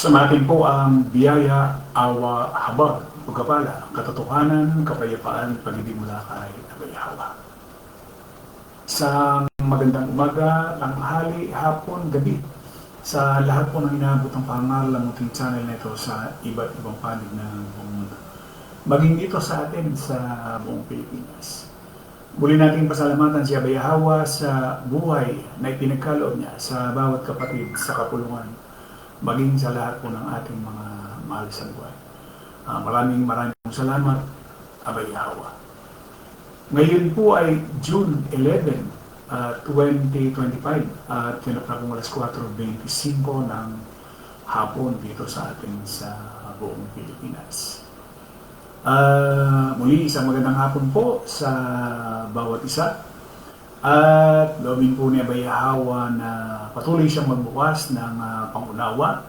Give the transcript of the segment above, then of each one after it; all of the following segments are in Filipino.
Sumatin po ang biyaya, awa, habag, pagkapala, katotohanan, kapayapaan, pag-ibig mula kay Abayhawa. Sa magandang umaga, tanghali, hapon, gabi, sa lahat po ng inaabot ng pangaral ng munting channel na ito sa iba't ibang panig ng buong mundo. Maging dito sa atin sa buong Pilipinas. Muli nating pasalamatan si Abayhawa sa buhay na ipinagkaloob niya sa bawat kapatid sa kapulungan, maging sa lahat po ng ating mga mahal sa buhay. Maraming salamat, Abayhawa. Ngayon po ay June 11, 2025 at pinapakong alas 4:25 ng hapon dito sa atin sa buong Pilipinas. Muli isang magandang hapon po sa bawat isa at loobin po ni Abayhawa na patuloy siyang magbukas ng pangunawa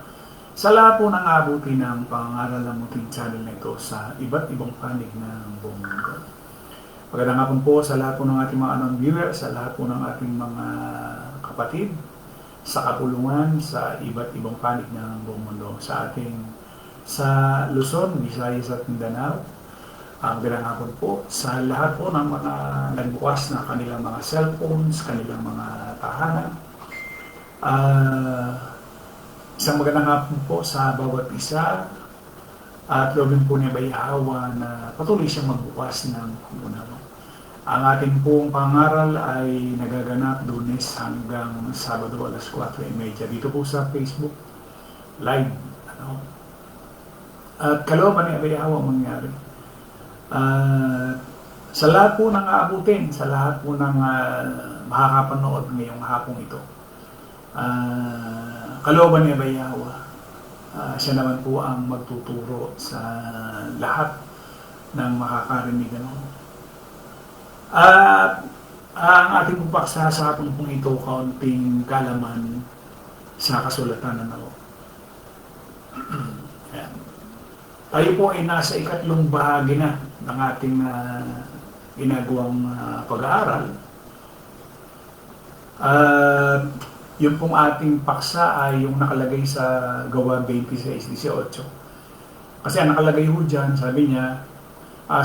sa lahat po ng abuti ng pangaral ng munting channel na ito sa iba't ibang panig ng buong mundo. Magandang hapon po sa lahat po ng ating mga viewers, sa lahat po ng ating mga kapatid sa kapulungan sa iba't ibang panig ng buong mundo, sa Luzon, Visayas at Mindanao. Magandang hapon po sa lahat po ng mga nagbukas na kanilang mga cellphones, kanilang mga tahanan. Isang magandang hapon po sa bawat isa at loobin po ni Abayhawa na patuloy siyang magbukas ng pangunawa. Ang ating pong pangaral ay nagaganap Lunes hanggang Sabado alas 4:30 dito po sa Facebook Live. At kalooban ni Abayhawa mangyari. Sa lahat po ng aabutin, sa lahat po ng makakapanood ngayong hapong ito, kalooban ni Abayhawa, siya naman po ang magtuturo sa lahat ng makakarinig. At ang ating pagpaksa sa hapon pong ito, kaunting kalaman sa kasulatan ng tayo po ay nasa ikatlong bahagi na ng ating ginagawang pag-aaral. Yung pong ating paksa ay yung nakalagay sa Gawa 26:18. Kasi ang nakalagay ho dyan, sabi niya,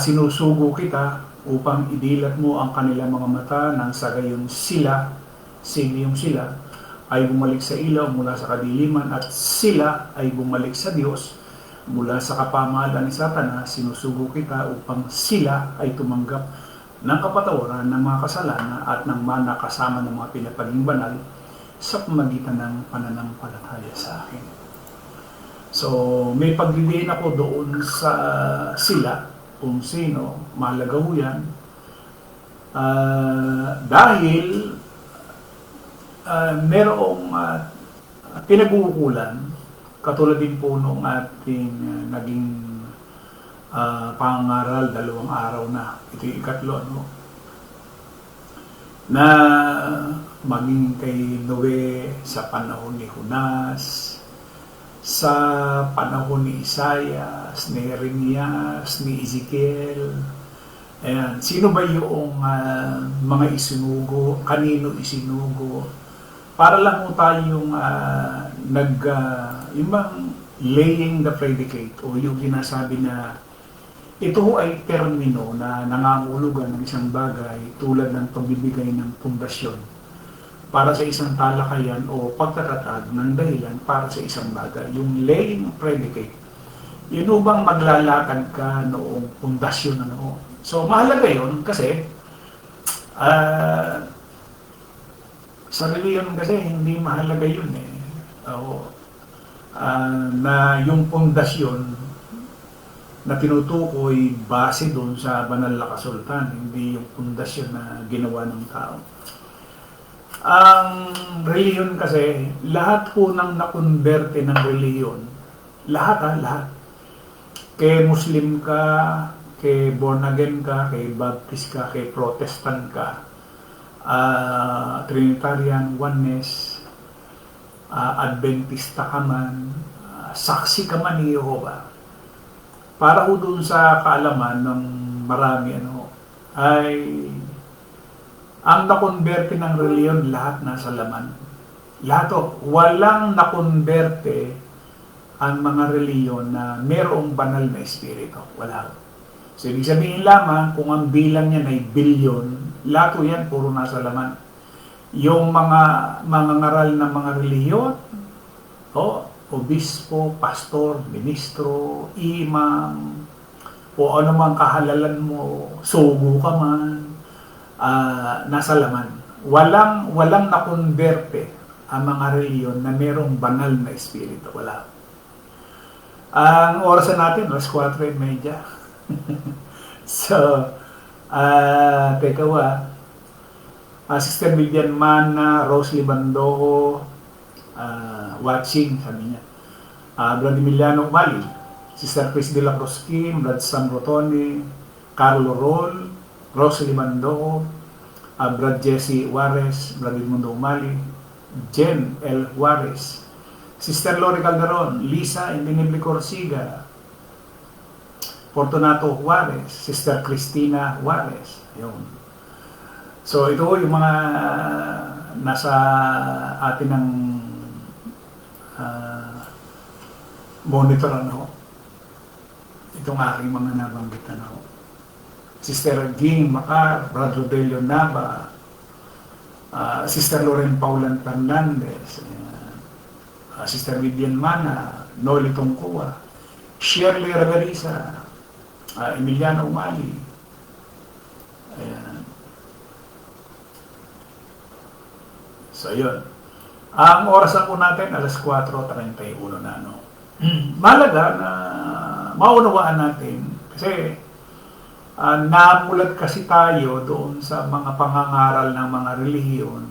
sinusugo kita upang idilat mo ang kanilang mga mata nang sa gayon sila ay bumalik sa ilaw mula sa kadiliman at sila ay bumalik sa Diyos mula sa kapamahalan ni Satanas. Sinusugo kita upang sila ay tumanggap ng kapatawaran ng mga kasalanan at ng mana kasama ng mga pinapaging banal sa pamagitan ng pananampalataya sa akin. So, may pagdidiin ako doon sa sila, kung sino, mahalaga ho yan. Dahil merong pinag-uukulan, katulad din po nung ating naging pangaral, 2 araw na, ito yung ikatlo, na maging kay Noe sa panahon ni Jonas, sa panahon ni Isaias, ni Jeremias, ni Ezekiel. Ayan. Sino ba yung mga isinugo? Kanino isinugo? Para lang po tayong yung bang laying the predicate o yung sinasabi na ito ay termino na nangangulugan ng isang bagay tulad ng pagbibigay ng pundasyon para sa isang talakayan o pagtatatag ng dahilan para sa isang bagay. Yung laying predicate, yun bang maglalakad ka noong pundasyon na noon. So mahalaga yun kasi sa reliyon kasi hindi mahalaga yun na yung pundasyon na tinutukoy base doon sa banal na kasultan, hindi yung pundasyon na ginawa ng tao. Ang reliyon kasi, lahat po ng nakonberte ng reliyon, lahat. Kay Muslim ka, kay born again ka, kay Baptist ka, kay Protestant ka, Trinitarian, Oneness, Adventista ka man, saksi ka man ni Jehovah. Para ho doon sa kaalaman ng marami ay ang nakonberte ng reliyon, lahat nasa laman. Lahat walang nakonberte ang mga reliyon na mayroong banal na espiritu. Wala. So, ibig sabihin lamang, kung ang bilang niya ay bilyon, lahat yan, puro nasa laman. Yung mga ngaral ng mga reliyon, obispo, pastor, ministro, imam, o anumang kahalalan mo, sugo ka man, nasa laman. Walang nakonverte ang mga reliyon na mayroong banal na espiritu. Wala. Ang oras natin, alas 4:30. So, Sister Vivian Mana, Rose Libandoho, watching, sabi niya. Brad Emiliano Mali, Sister Chris de la Cruzquin, Brad Sam Rotoni, Carlo Roll, Rose Libandoho, Brad Jesse Juarez, Brad Edmundo Mali, Jen L. Juarez, Sister Lori Calderon, Lisa Indinible Corsiga, Fortunato Juarez, Sister Cristina Juarez. Yun. So ito yung mga nasa atin ng monitor itong aking mga nabanggit Sister Ging Macar, Brad Rodelio Nava, Sister Loren Paulan Fernandez, Sister Vivian Mana, Noli Tongkua, Shirley Reverisa, Emiliano Umali. Ayan. So, yun. Ang oras po natin, alas 4:31 na. Malaga na maunawaan natin kasi namulat kasi tayo doon sa mga pangangaral ng mga relihiyon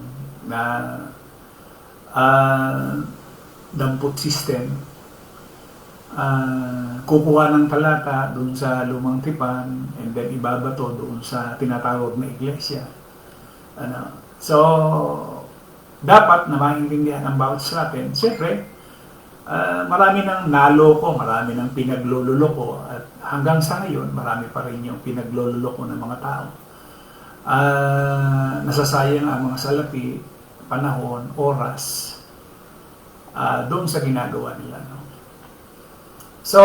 na dampot system. Kukuha ng talata doon sa lumang tipan and then ibabato doon sa tinatawag na iglesia. So, dapat na maintindihan ang bawat sa atin. Siyempre, marami nang naloko, marami nang pinaglululoko at hanggang sa ngayon, marami pa rin yung pinaglululoko ng mga tao. Nasasayang ang mga salapi, panahon, oras, doon sa ginagawa nila. So,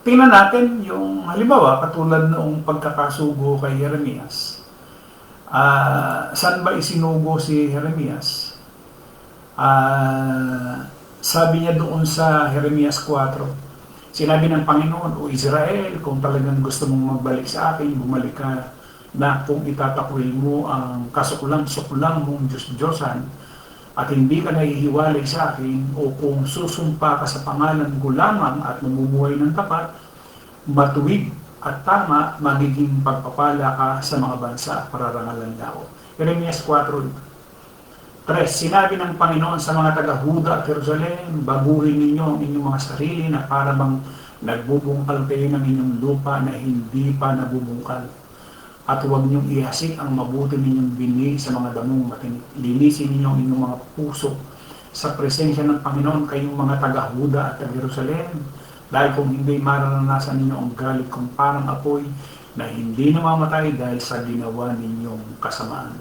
tingnan natin yung halimbawa, katulad noong pagkakasugo kay Jeremias. Saan ba isinugo si Jeremias? Sabi niya doon sa Jeremias 4, sinabi ng Panginoon, O Israel, kung talagang gusto mong magbalik sa akin, bumalik ka na kung itatakwil mo ang kasuklang-suklang mong Diyos-Diyosan at hindi ka nahihiwalay sa akin, o kung susumpa ka sa pangalan ko lamang at namumuhay ng tapat, matuwid at tama, magiging pagpapala ka sa mga bansa at pararangalan ako. Jeremias 4:3. Sinabi ng Panginoon sa mga taga-Huda at Jerusalem, baguhin ninyo ang inyong mga sarili na para bang nagbubungkal kayo ng inyong lupa na hindi pa nabubungkal. At huwag niyong ihasik ang mabuti ninyong bini sa mga damong matinik. Linisin ninyo ang inyong mga puso sa presensya ng Panginoon kayong mga taga-Huda at taga-Jerusalem. Dahil kung hindi mararanasan ninyo ang galit kong parang apoy na hindi namamatay dahil sa ginawa ninyong kasamaan.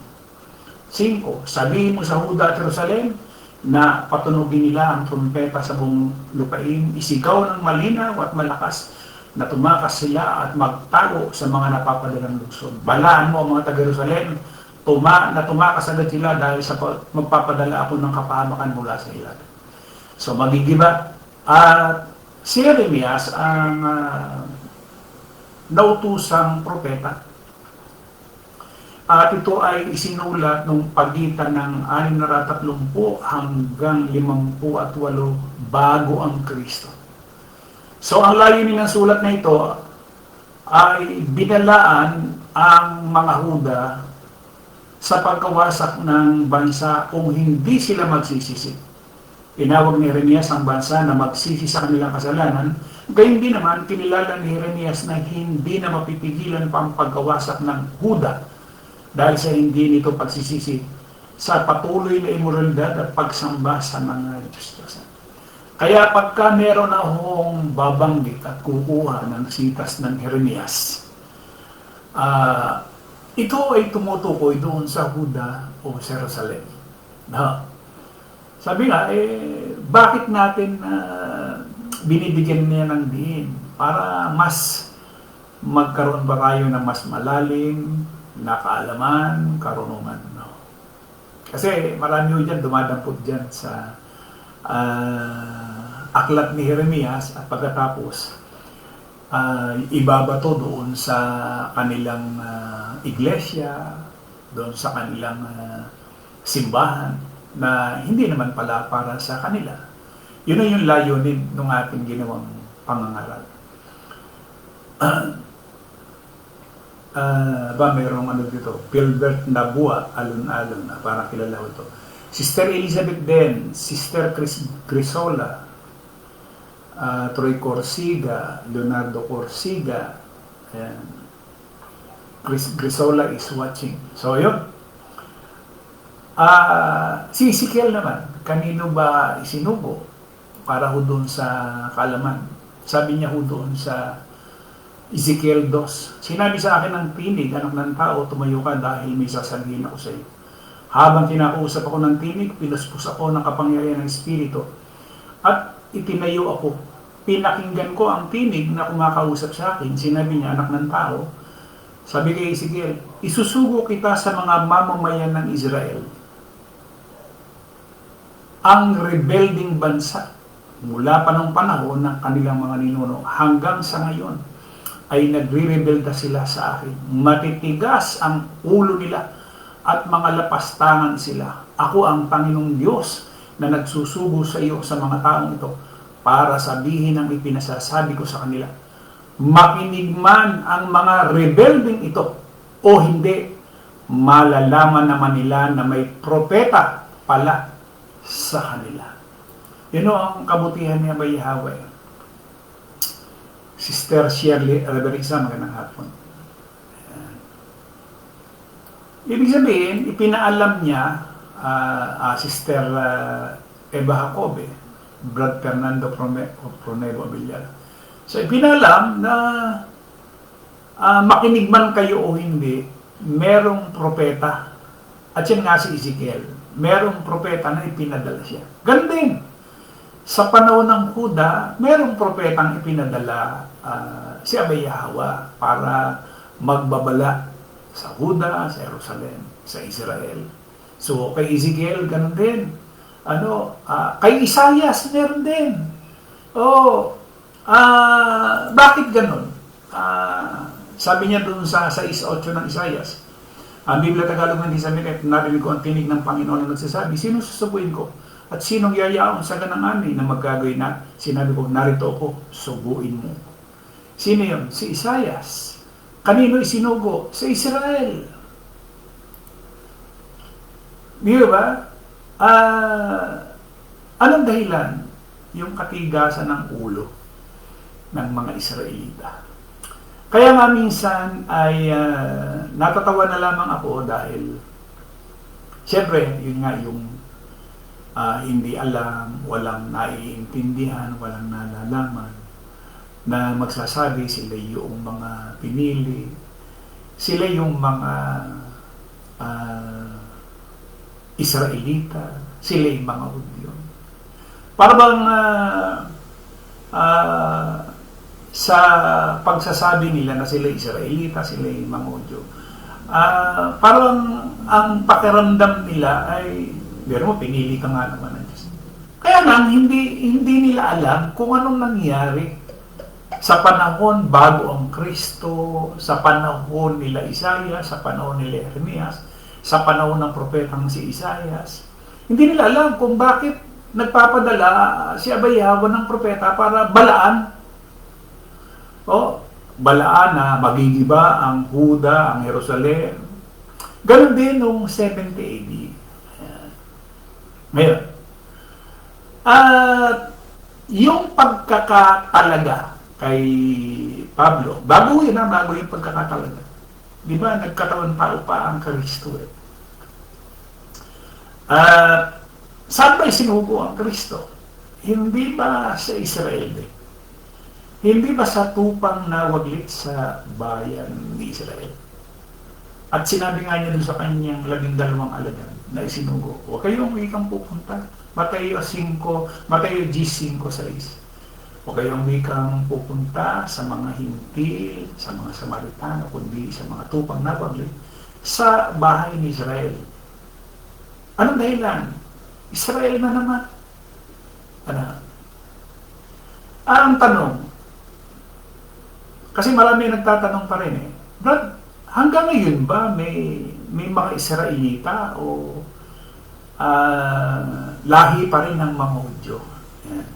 5. Sabihin mo sa Huda at Jerusalem na patunugin nila ang trumpeta sa buong lupain, isigaw ng malinaw at malakas na tumakas sila at magtago sa mga napapadalang lungsod. Balaan mo ang mga taga-Jerusalem na tumakas agad sila dahil sa magpapadala ako ng kapahamakan mula sa ilan. So magigiba. At si Jeremias ang nautusang propeta. At ito ay isinulat nung pagitan ng 630 hanggang 58 bago ang Kristo. So ang layunin ng sulat na ito ay binalaan ang mga Huda sa pagkawasak ng bansa kung hindi sila magsisisi. Tinawag ni Jeremias ang bansa na magsisi sa kanilang kasalanan, gayon din naman kinilala ni Jeremias na hindi na mapipigilan pa ang pagkawasak ng Huda dahil sa hindi nito pagsisisi sa patuloy na imoralidad at pagsamba sa mga Diyos-Diyosan. Kaya pagka meron akong babanggit at kukuha ng sitas ng Jeremias, ito ay tumutukoy doon sa Huda o Jerusalem. Sabi nga, bakit natin binibigyan niya ng diin para mas magkaroon pa tayo ng mas malalim na kaalaman, karunungan. No? Kasi marami ho dyan, dumadampot dyan sa aklat ni Jeremias at pagkatapos ibabato doon sa kanilang iglesia, doon sa kanilang simbahan na hindi naman pala para sa kanila. Yun na yung layunin ng ating ginawang pangangaral. Mayroong ano dito, Philbert Nabua, alun-alun, parang kilala ko ito. Sister Elizabeth Den, Sister Crisola, Troy Corsiga, Leonardo Corsiga, and Crisola is watching. So yun. Si Ezekiel naman, kanino ba isinugo para ho doon sa kaalaman? Sabi niya ho doon sa Ezekiel 2, sinabi sa akin ng tinig, anak ng tao, tumayo ka dahil may sasabihin ako sa iyo. Habang kinakausap ako ng tinig, pinuspos ako ng kapangyarihan ng Espiritu at itinayo ako. Pinakinggan ko ang tinig na kumakausap sa akin. Sinabi niya, anak ng tao, sabi kay Ezekiel, isusugo kita sa mga mamamayan ng Israel. Ang rebelding bansa, mula pa ng panahon ng kanilang mga ninuno hanggang sa ngayon, ay nagre-rebelda sila sa akin. Matitigas ang ulo nila at mga lapastangan sila. Ako ang Panginoong Diyos na nagsusugo sa iyo sa mga taong ito para sabihin ang ipinasasabi ko sa kanila. Makinig man ang mga rebelding ito o hindi, malalaman naman nila na may propeta pala sa kanila. Yun ang kabutihan niya by Yahweh. Sister Shirley Alberisa, magandang hapon. Ibig sabihin, ipinaalam niya Sister Eva Jacobe, Brad Fernando Pronevo Villar. So ipinaalam na makinig man kayo o hindi, merong propeta. At yan nga si Ezekiel, merong propeta na ipinadala siya. Ganun din. Sa panahon ng Huda, merong propetang ipinadala si Abay Yahwa para magbabala sa Huda, sa Jerusalem, sa Israel. So, kay Ezekiel, ganun din. Kay Isaias, meron din. Bakit ganun? Sabi niya dun sa 6:8 ng Isaias, ang Biblia Tagalog hindi sabi kahit narinig ko ang tinig ng Panginoon na nagsasabi, sino susubuin ko? At sinong yayaon sa ganang amin na magagawin na? Sinabi ko, narito ako, subuin mo. Sino yun? Si Isaias. Kanino isinugo? Sa Israel. Di ba? Anong dahilan? Yung katigasan ng ulo ng mga Israelita. Kaya nga minsan ay natatawa na lamang ako dahil siyempre, yun nga yung hindi alam, walang naiintindihan, walang nalalaman, na magsasabi sila yung mga pinili, sila yung mga Israelita, sila yung mga Hudyo. Para bang sa pagsasabi nila na sila Israelita, sila yung mga Hudyo, parang ang pakiramdam nila ay pero mo, pinili ka nga naman ng Diyos. Kaya lang, hindi nila alam kung anong nangyari sa panahon bago ang Kristo, sa panahon nila Isaias, sa panahon nila Jeremias, sa panahon ng propetang si Isaias. Hindi nila alam kung bakit nagpapadala si Abay Yahwa ng propeta para balaan. Balaan na magigiba ang Huda, ang Jerusalem. Ganon din noong 70 AD. Ngayon, yung pagkakatalaga kay Pablo, bago yung pagkakatalaga. Di ba, nagkatawan tao pa ang Kristo eh. Saan ba isinugo ang Kristo? Hindi ba sa Israel eh? Hindi ba sa tupang nawaglit sa bayan ni Israel? At sinabi nga niya doon sa kanyang 12 alagad na isinugo, huwag kayong ikang pupunta. Mateo 10:6. Huwag kayong wikang pupunta sa mga hintil, sa mga Samaritano, kundi sa mga tupang napagli sa bahay ni Israel. Anong dahilan? Israel na naman. Ano? Ang tanong, kasi marami nagtatanong pa rin Brad, hanggang ngayon ba may mga Israelita o lahi pa rin ng mga Hudyo? Yan.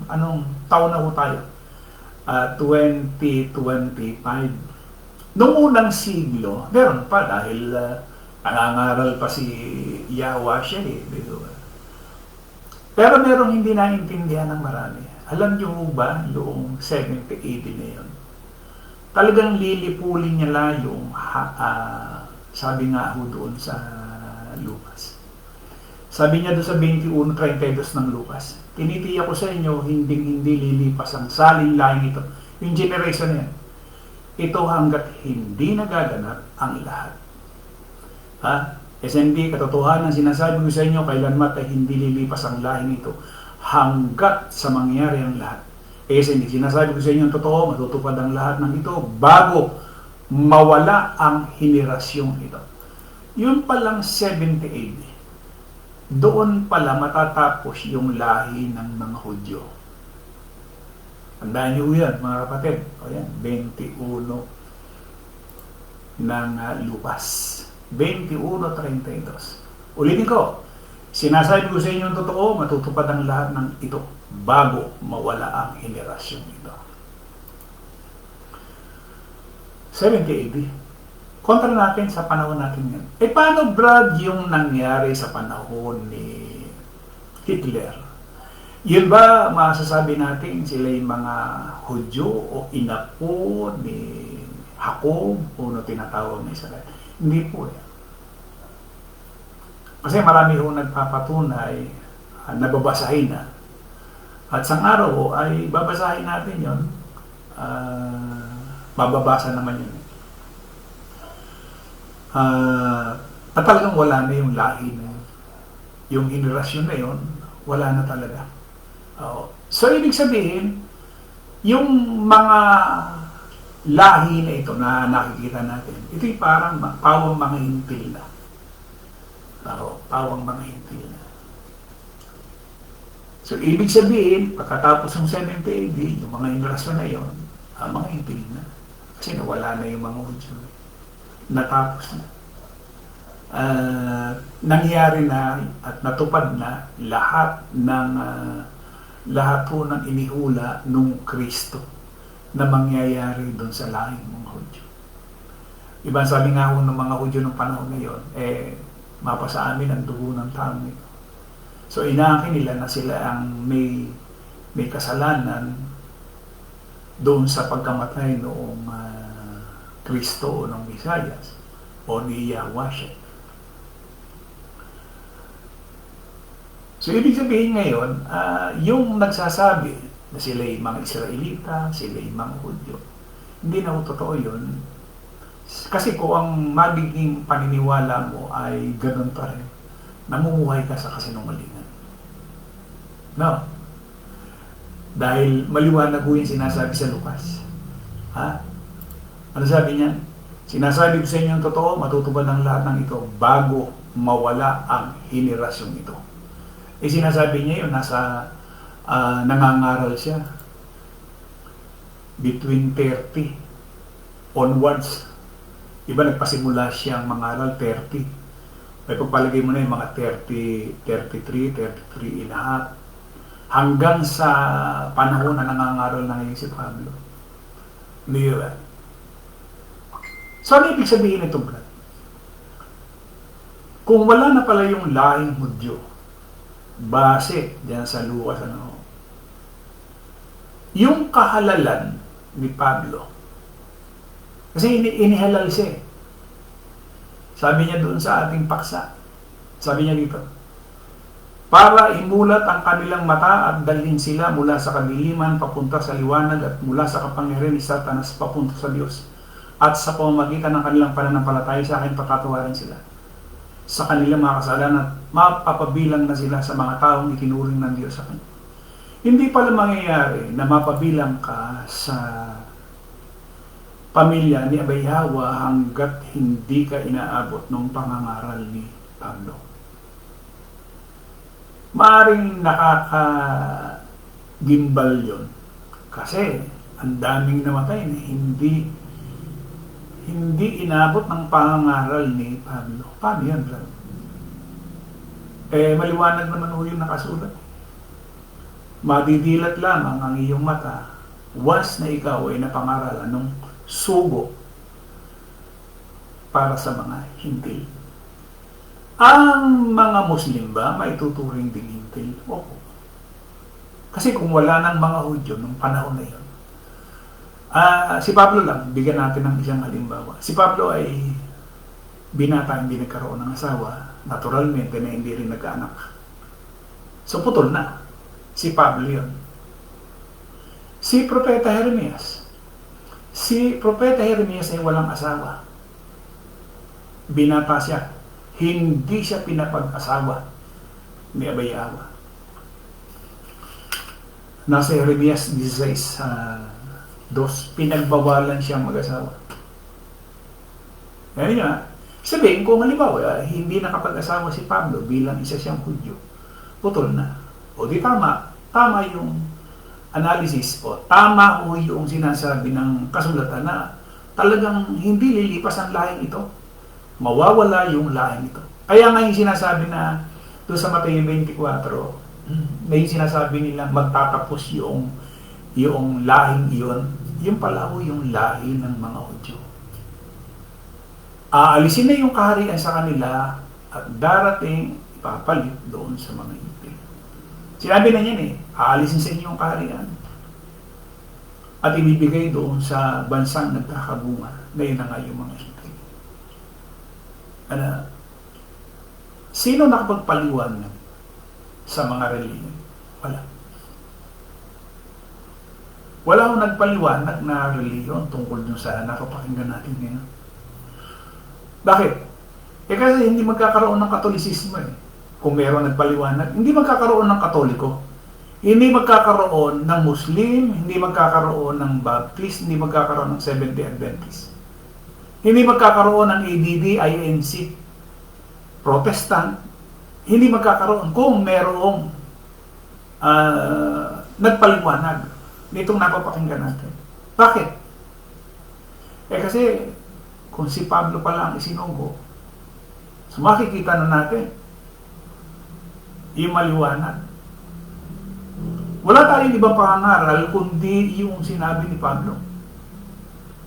Anong taon na po tayo? 2025. Noong unang siglo, meron pa dahil nangangaral pa si Yahweh siya Pero merong hindi naintindihan ng marami. Alam niyo ba yung 70 AD na yun? Talagang lilipulin niya lang yung sabi nga ho doon sa Lucas. Sabi niya doon sa 21:32 ng Lucas, tinitiyak ko sa inyo, hindi lilipas ang saling laing ito. Yung generation na yan. Ito hanggat hindi nagaganap ang lahat. SND, katotohanan sinasabi ko sa inyo, kailanman ay hindi lilipas ang lahing ito hanggat sa mangyari ang lahat. SND, sinasabi ko sa inyo ang totoo, matutupad ang lahat ng ito bago mawala ang henerasyong ito. Yun palang 70 AD. Doon pala matatapos yung lahi ng mga Hudyo. Tandaan niyo yan, mga kapatid. O yan, 21 ng Lucas. 21:32. Ulitin ko, sinasabi ko sa inyo ang totoo, matutupad ang lahat ng ito bago mawala ang henerasyon ito. 70 AD. Kontra natin sa panahon natin yan. Paano, Brad, yung nangyari sa panahon ni Hitler? Yun ba masasabi natin sila yung mga Hudyo o inapo ni Jacob o tinatawag ni Israel? Hindi po Kasi marami ho nagpapatunay, nababasahin na. At sang araw ay babasahin natin yon. Mababasa naman yun. At talagang wala na yung lahi na yung henerasyon na yun, wala na talaga. So, ibig sabihin, yung mga lahi na ito na nakikita natin, ito'y parang pawang mga hintil na. Pawang mga hintil na. So, ibig sabihin, pagkatapos ng 70 AD, yung mga henerasyon na yun, mga hintil na. Kasi nawala na yung mga Hudyo. Natapos na. Nangyari na at natupad na lahat po ng inihula nung Kristo na mangyayari doon sa lahing mga Hudyo. Iba sabi nga ho ng mga Hudyo ng panahon na yun, mapasa amin ang dugo ng taong ito. So inaakin nila na sila ang may kasalanan doon sa pagkamatay noong Kristo o ng Mesiyas o ni Yahweh. So, ibig sabihin ngayon, yung nagsasabi na sila yung mga Israelita, sila yung mga Hudyo, hindi na totoo yun. Kasi kung ang magiging paniniwala mo ay ganun pa rin, namumuhay ka sa kasinungalingan. No? Dahil maliwanag ko yung sinasabi sa Lucas. Ano sabi niya? Sinasabi ko sa inyo ang totoo, matutupad ang lahat ng ito bago mawala ang henerasyon ito. Sinasabi niya yun, nangangaral siya. Between 30 onwards. Iba nagpasimula siyang mangaral 30. May pagpalagay mo na yung mga 33 and a half. Hanggang sa panahon na nangangaral na ngayon si Pablo. Hindi ba? So, ano ibig sabihin ito, Brad? Kung wala na pala yung lahing Hudyo, base diyan sa Lucas, yung kahalalan ni Pablo, kasi inihalal siya. Sabi niya doon sa ating paksa, sabi niya dito, para imulat ang kanilang mata at dalhin sila mula sa kadiliman papunta sa liwanag at mula sa kapangyarihan ni Satanas papunta sa Diyos, at sa pamamagitan ng kanilang pananampalataya sa akin patatawarin sila sa kanilang mga kasalanan at mapapabilang na sila sa mga taong itinuring ng Diyos sa kanya. Hindi pala mangyayari na mapabilang ka sa pamilya ni Abay Hawa hanggat hindi ka inaabot ng pangangaral ni Pablo. Maaring nakakagimbal yun kasi ang daming namatay na hindi inabot ng pangangaral ni Pablo. Paano yan, bro? Maliwanag naman ho yung nakasulat. Madidilat lamang ang iyong mata once na ikaw ay napangaralan ng sugo para sa mga hintil. Ang mga Muslim ba maituturing ding hintil? Opo. Kasi kung wala ng mga Hudyo nung panahon na yun, si Pablo lang, bigyan natin ng isang halimbawa. Si Pablo ay binata, hindi nagkaroon ng asawa, naturalmente na hindi rin nagkaanak. So putol na. Si Pablo yun. Si Propeta Jeremias ay walang asawa. Binata siya. Hindi siya pinapag-asawa ni Abay Hawa. Nasa Jeremias 16:2, pinagbawalan siyang mag-asawa. Ngayon nga, sabihin kung halimbawa, hindi nakapag-asawa si Pablo bilang isa siyang Hudyo, putol na. O di tama yung analysis o tama o yung sinasabi ng kasulatan na talagang hindi lilipas ang lahing ito. Mawawala yung lahing ito. Kaya nga yung sinasabi na doon sa Mateo 24, may sinasabi nila magtatapos yung lahing iyon. Yung pala ho yung lahi ng mga Hudyo. Aalisin na yung kaharian sa kanila at darating ipapalit doon sa mga hintil. Sinabi na niyan aalisin sa inyo yung kaharian at ibibigay doon sa bansang nagkakabunga. Ngayon na nga yung mga hintil. Sino nakapagpaliwanag sa mga relihiyon? Wala. Wala akong nagpaliwanag na relihiyon tungkol dun sa napapakinggan natin ngayon. Bakit? Kasi hindi magkakaroon ng Katolisismo Kung meron nagpaliwanag, hindi magkakaroon ng Katoliko. Hindi magkakaroon ng Muslim, hindi magkakaroon ng Baptist, hindi magkakaroon ng Seventh-day Adventist. Hindi magkakaroon ng ADD, INC, Protestant. Hindi magkakaroon kung merong nagpaliwanag nitong napapakinggan natin. Bakit? Kasi kung si Pablo pala ang isinugo, so makikita na natin yung maliwanag. Wala tayong ibang pangangaral kundi yung sinabi ni Pablo.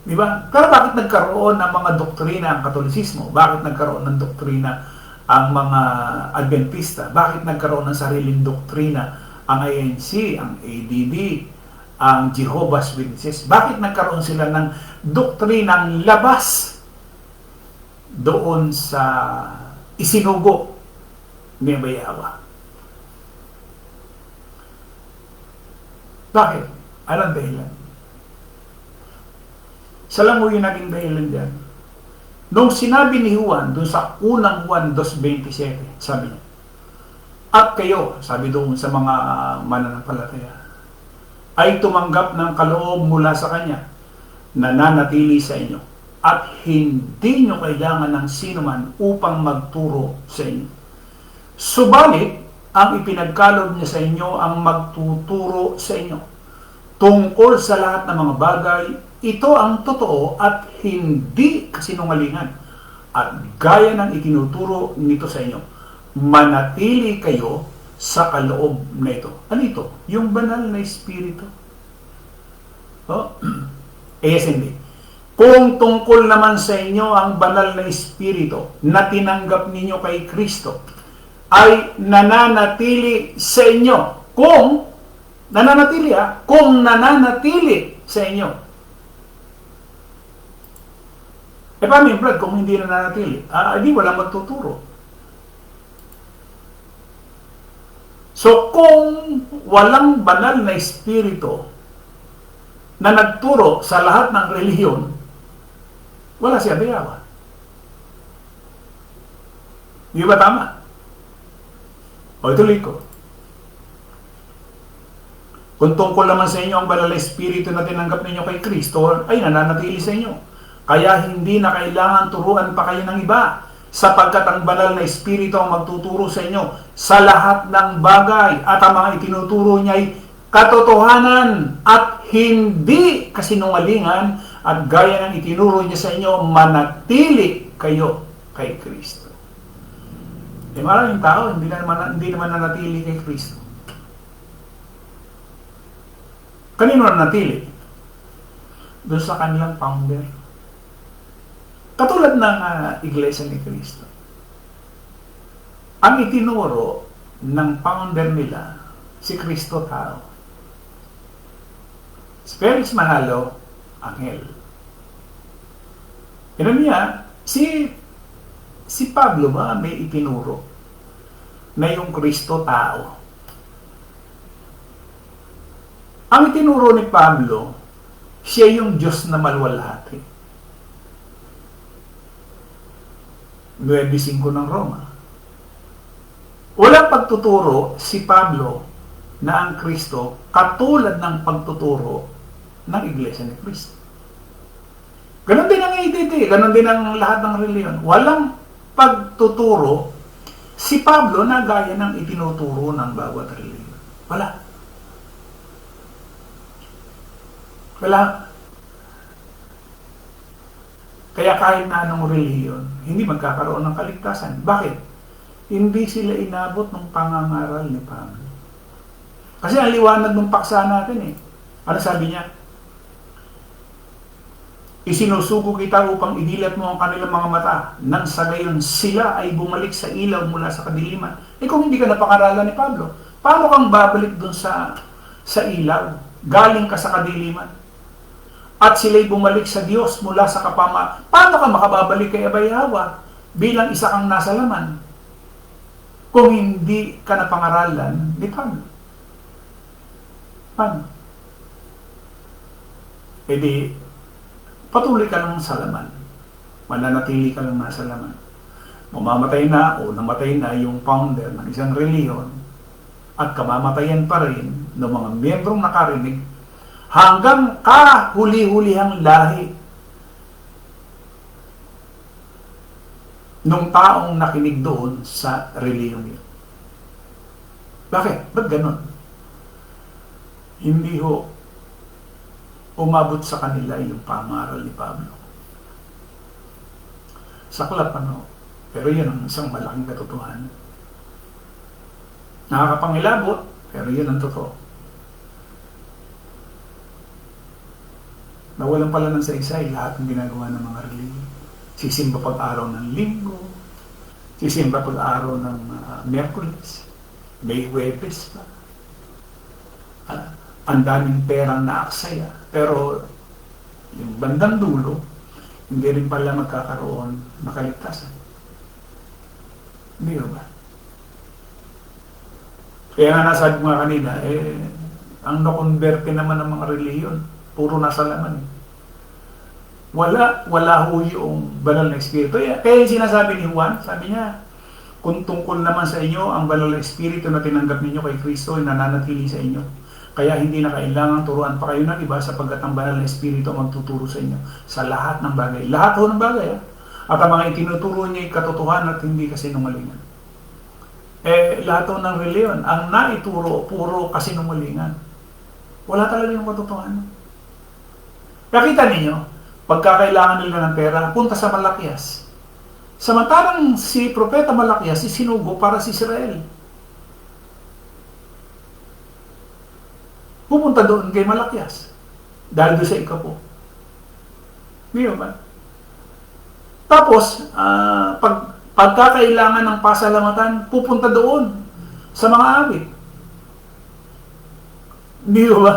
Di ba? Pero bakit nagkaroon ng mga doktrina ang Katolisismo? Bakit nagkaroon ng doktrina ang mga Adventista? Bakit nagkaroon ng sariling doktrina ang INC, ang ADD, ang Jehovah's Witnesses? Bakit nagkaroon sila ng doktrinang labas doon sa isinugo ni Abay Hawa? Bakit? Anong dahilan? Isa lang mo yung naging dahilan dyan. Nung sinabi ni Juan, doon sa unang Juan 2:27, sabi niya, at kayo, sabi doon sa mga mananampalataya, ay tumanggap ng kaloob mula sa Kanya, nananatili sa inyo, at hindi nyo kailangan ng sinuman upang magturo sa inyo. Subalit, ang ipinagkaloob niya sa inyo ang magtuturo sa inyo tungkol sa lahat ng mga bagay. Ito ang totoo at hindi kasinungalingan. At gaya ng itinuturo nito sa inyo, manatili kayo sa kaloob na ito. Ano ito? Yung banal na Espiritu. Yes, hindi. Kung tungkol naman sa inyo ang banal na Espiritu na tinanggap ninyo kay Kristo, ay nananatili sa inyo. Kung nananatili sa inyo. Paano yung Brad kung hindi nananatili? Hindi walang magtuturo. So kung walang banal na Espiritu na nagturo sa lahat ng relihiyon, wala si Abay Hawa. Di ba tama? O ituloy ko. Kung tungkol naman sa inyo ang banal na espiritu na tinanggap ninyo kay Kristo, ay nananatili sa inyo. Kaya hindi na kailangan turuan pa kayo ng iba, sapagkat ang banal na espiritu ang magtuturo sa inyo sa lahat ng bagay, at ang mga itinuturo niya ay katotohanan at hindi kasinungalingan, at gaya ng itinuro niya sa inyo, manatili kayo kay Kristo. Maraming tao hindi naman nanatili kay Kristo. Kanino nanatili? Doon sa kanilang founder. Katulad ng Iglesia ni Cristo. Ang itinuro ng founder nila, si Kristo tao. Si Felix Manalo, anghel. Ano niya, si Pablo ba may itinuro na yung Kristo tao? Ang itinuro ni Pablo, siya yung Diyos na maluwalhati. 9:5 ng Roma. Walang pagtuturo si Pablo na ang Kristo katulad ng pagtuturo ng Iglesia ni Cristo. Ganon din ang ATT, ganon din ang lahat ng reliyon. Walang pagtuturo si Pablo na gaya ng itinuturo ng bawat reliyon. Wala. Kaya kahit na anong reliyon, hindi magkakaroon ng kaligtasan. Bakit? Hindi sila inabot ng pangangaral ni Pablo. Kasi ang liwanag ng paksa natin Ano sabi niya? Isinusugo kita upang idilat mo ang kanilang mga mata, nang sa gayon sila ay bumalik sa ilaw mula sa kadiliman. Kung hindi ka napakaralan ni Pablo, paano kang babalik dun sa ilaw? Galing ka sa kadiliman. At sila'y bumalik sa Diyos mula sa kapama. Paano ka makababalik kay Abay Hawa bilang isa kang nasa laman kung hindi ka napangaralan ni Pablo? Paano? Patuloy ka lang sa laman. Mananatili ka lang nasa laman. Mamamatay na o namatay na yung founder ng isang reliyon at kamamatayan pa rin ng mga miyembrong nakarinig hanggang kahuli-hulihang lahi nung taong nakinig doon sa reliyon yun. Bakit? Ba't ganun? Hindi umabot sa kanila yung pangaral ni Pablo. Saklap pero yun ang isang malaking katotohanan. Nakakapangilabot, pero yun ang totoo. Nawalan pala ng saysay lahat ng ginagawa ng mga reliyon. Sisimba pag-araw ng Linggo, sisimba pag-araw ng Miyerkules, may Huwebes pa. Ang daming perang naaksaya. Pero yung bandang dulo, hindi rin pala magkakaroon ng kaligtasan. Hindi ba? Kaya nga nasabi ko nga kanina, ang nakonverte naman ng mga reliyon, puro nasa laman. Wala ho yung banal na espiritu. Kaya yung sinasabi ni Juan, sabi niya, kung tungkol naman sa inyo, ang banal na espiritu na tinanggap ninyo kay Kristo ay nananatili sa inyo. Kaya hindi na kailangan turuan pa kayo ng iba sapagkat ang banal na espiritu magtuturo sa inyo sa lahat ng bagay. Lahat ho ng bagay. At ang mga itinuturo niya ay katotohanan at hindi kasinungalingan. Lahat ho ng reliyon, ang naituro, puro kasinungalingan. Wala talaga yung katotohanan. Nakita ninyo, pagkakailangan nila ng pera, punta sa Malakias. Samantalang si Propeta Malakias, sinugo para sa Israel. Pupunta doon kay Malakias. Dahil doon sa ikapo. Hindi ba? Tapos, pagkakailangan ng pasalamatan, pupunta doon sa mga awit. Hindi ba?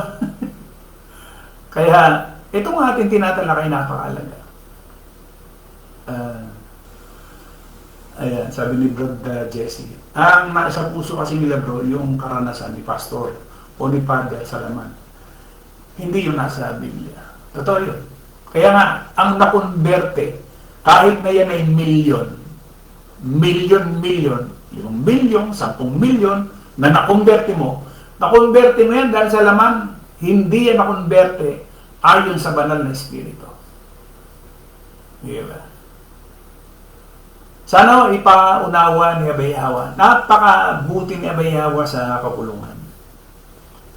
Kaya, itong ating tinatalakay napakalaga. Ayan, sabi ni Brad Jesse. Ang nasa puso kasi nila bro, yung karanasan ni Pastor o ni Padre Salaman. Hindi yun nasa Biblia. Totoo yun. Kaya nga, ang nakonverte, kahit na yan ay milyon, 5 milyon, 10 milyon na nakonverte mo, Nakonberte mo yan dahil sa laman. Hindi yan nakonberte ayon sa banal na Espiritu. Diba? Sana ipaunawa ni Abay Hawa. Napakabuti ni Abay Hawa sa kapulungan.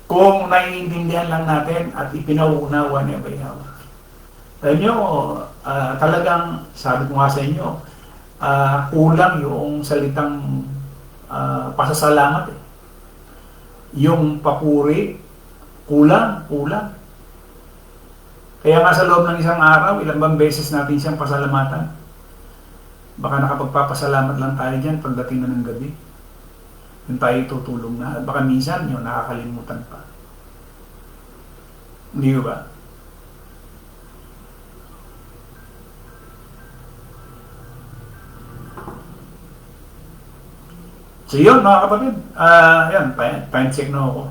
Kung naiintindihan lang natin at ipinauunawa ni Abay Hawa. Alam nyo, talagang sabi ko nga sa inyo, kulang yung salitang pasasalamat. Yung papuri, kulang. Kaya nga sa loob ng isang araw, ilang bang beses natin siyang pasalamatan? Baka nakapagpapasalamat lang tayo dyan pagdating na ng gabi. Yung tayo tutulong na. Baka minsan yun, nakakalimutan pa. Hindi ba? So yun, mga kapatid. Yan, time check na ako.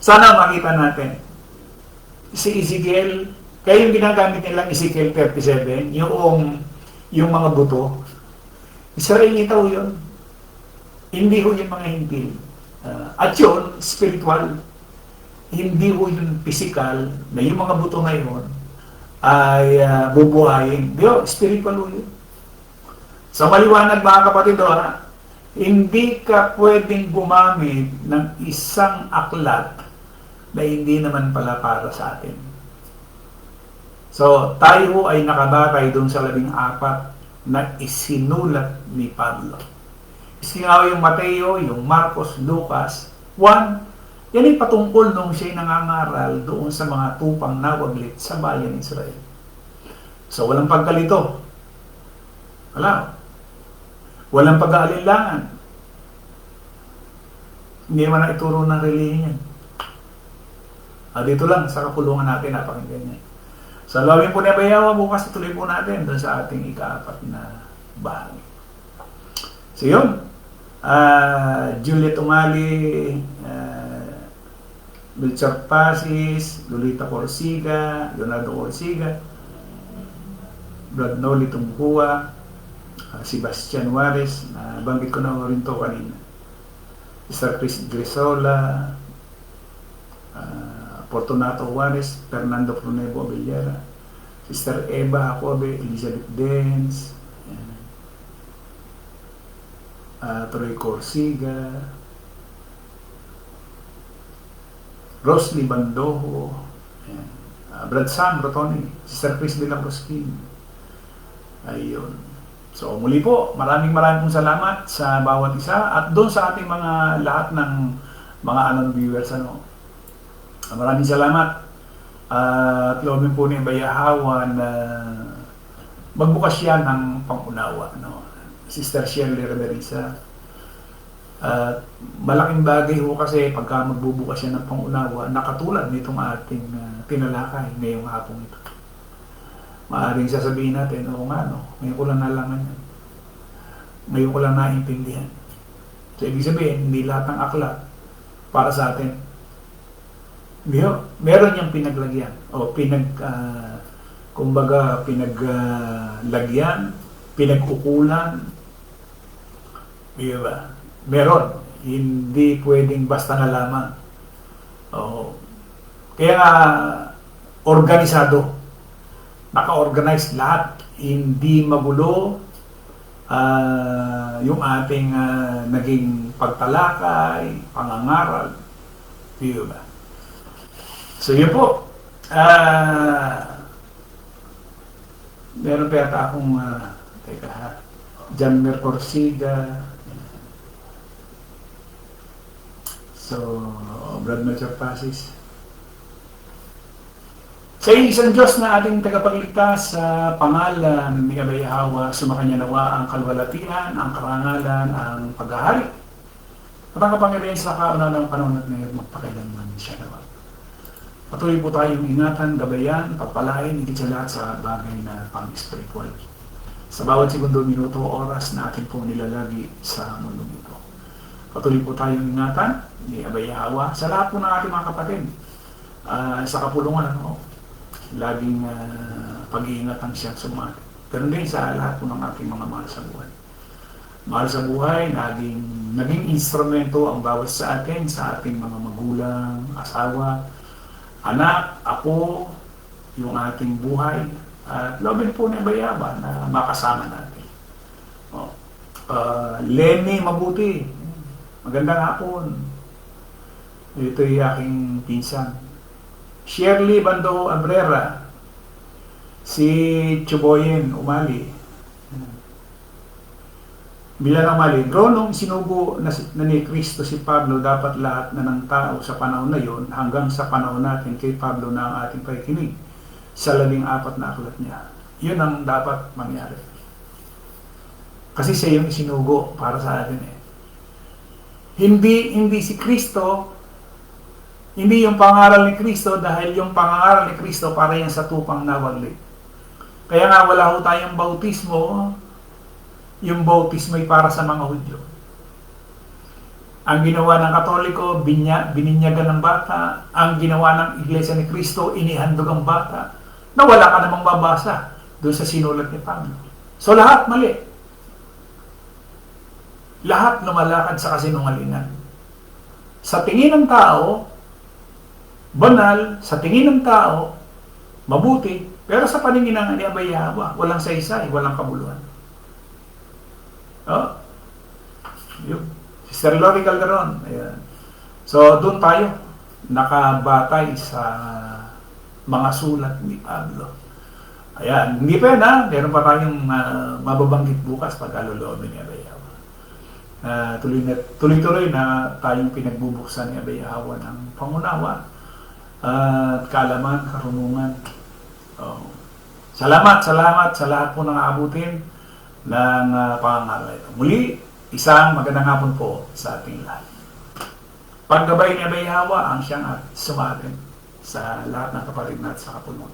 Sana makita natin. Si Ezekiel, kaya yung ginagamit nilang Ezekiel 37, yung mga buto, Israelita ho yun. Hindi ho yung mga hindi. At yun, spiritual. Hindi ho yung physical, na yung mga buto ngayon ay bubuhayin. Diyo, spiritual ho yun. Sa maliwanag mga kapatid, hindi ka pwedeng gumamit ng isang aklat na hindi naman pala para sa atin. So, tayo ay nakabatay doon sa 14 na isinulat ni Pablo. Isingaw yung Mateo, yung Marcos, Lucas, 1, yan ay patungkol nung siya'y nangangaral doon sa mga tupang nawaglit sa bayan ng Israel. So, walang pagkalito. Walang pag-aalinlangan. Hindi man na ituro ng relihiyon. Dito lang, sa kapulungan natin, napakinggan niya. Sa lawin po ni Abay Hawa, bukas ituloy po natin doon sa ating ika-4 na bahagi. So yun, Juliet Umali, Melchor Pasis, Lolita Corsiga, Leonardo Corsiga, Brad Noli Tungkua, Sebastian Juarez, banggit ko na rin to kanina, Sister Chris Grisola, Fortunato Juarez, Fernando Pruebo Abellera, Sister Eva Jacobe, Elizabeth Dens, Troy Corsiga, Rosly Bandojo, Brad Sam Rotoni, Sister Chris de la Rosquin. Ayun. So muli po, maraming pong salamat sa bawat isa at doon sa ating mga lahat ng mga viewers. Maraming salamat at loobin po ni Abay Hawa na magbukas siya ng pangunawa. Sister Shirley Reverisa. Malaking bagay ho kasi pagka magbubukas siya ng pangunawa, nakatulad nitong ating tinalakay ngayong hapong ito. Maaaring sasabihin natin, ngayon ko lang nalaman yan. Ngayon ko lang naintindihan. So, ibig sabihin, hindi lahat ng aklat para sa atin. Meron niyang pinaglagyan o pinaglagyan, pinagkukulan. Diba? Meron. Hindi pwedeng basta na lamang. Kaya organisado. Naka-organize lahat. Hindi magulo yung ating naging pagtalakay, pangangaral. Diba? So yun po. Meron pa yata akong Janmer Corsiga. So, Brad Melchor Pasis. Sa isang Diyos na ating tagapagligtas sa pangalan ni Abay Hawa, sumakanya nawa ang kalwalatian, ang karangalan, ang paghahari. At ang kapangyarihan sa kauna ng panahon at ngayon magpakailanman siya nawa. Patuloy po tayong ingatan, gabayan, pagpalain, higit sa lahat sa bagay na pang-spiritual. Sa bawat segundo, minuto, oras na atin po nilalagi sa mundong ito. Patuloy po tayong ingatan ni Abay Hawa sa lahat po ng ating mga kapatid. Sa kapulungan, laging pag-iingatan siyang sumali. Ganun din sa lahat po ng ating mga mahal sa buhay. Mahal sa buhay, naging instrumento ang bawat sa atin, sa ating mga magulang, asawa, anak, apo, yung ating buhay. At loobin po ni Bayaba na makasama natin. Oh. Lenny Mabuti, magandang hapon. Ito'y aking pinsan. Shirley Bando Abrera, si Chuboyen Umali, bilang mali, bro, nung sinugo na ni Kristo si Pablo, dapat lahat na ng tao sa panahon na yon hanggang sa panahon natin kay Pablo na ang ating pakikinig sa 14 na aklat niya. Yun ang dapat mangyari. Kasi siya yung sinugo para sa atin eh. Hindi si Kristo, hindi yung pangaral ni Kristo, dahil yung pangaral ni Kristo para yan sa tupang nawaglit. Kaya nga wala ho tayong bautismo. Yung bautismo ay para sa mga Hudyo. Ang ginawa ng Katoliko, bininyagan ng bata. Ang ginawa ng Iglesia ni Kristo, inihandog ang bata. Na wala ka namang mabasa doon sa sinulat ni Pablo. So lahat mali. Lahat lumalakad sa kasinungalingan. Sa tingin ng tao, banal, sa tingin ng tao, mabuti, pero sa paningin ng Abay Yahweh, walang saysay, walang kabuluhan. Oh, yun. Sister Lori Calderon, ayan. So, doon tayo, nakabatay sa mga sulat ni Pablo. Ayan, hindi pa yan ha, meron pa tayong mababanggit bukas pag alulobin ni Abay Yahweh. Tuloy-tuloy na tayong pinagbubuksan ni Abay Yahweh ng pangunawa at kaalaman, karunungan. Oh. Salamat sa lahat po ng aabutin ng pangangaral ito. Muli, isang magandang hapon po sa ating lahat. Paggabay ni Abay Yahweh ang siyang at sumatin sa lahat ng kapatid natin sa kapunuan.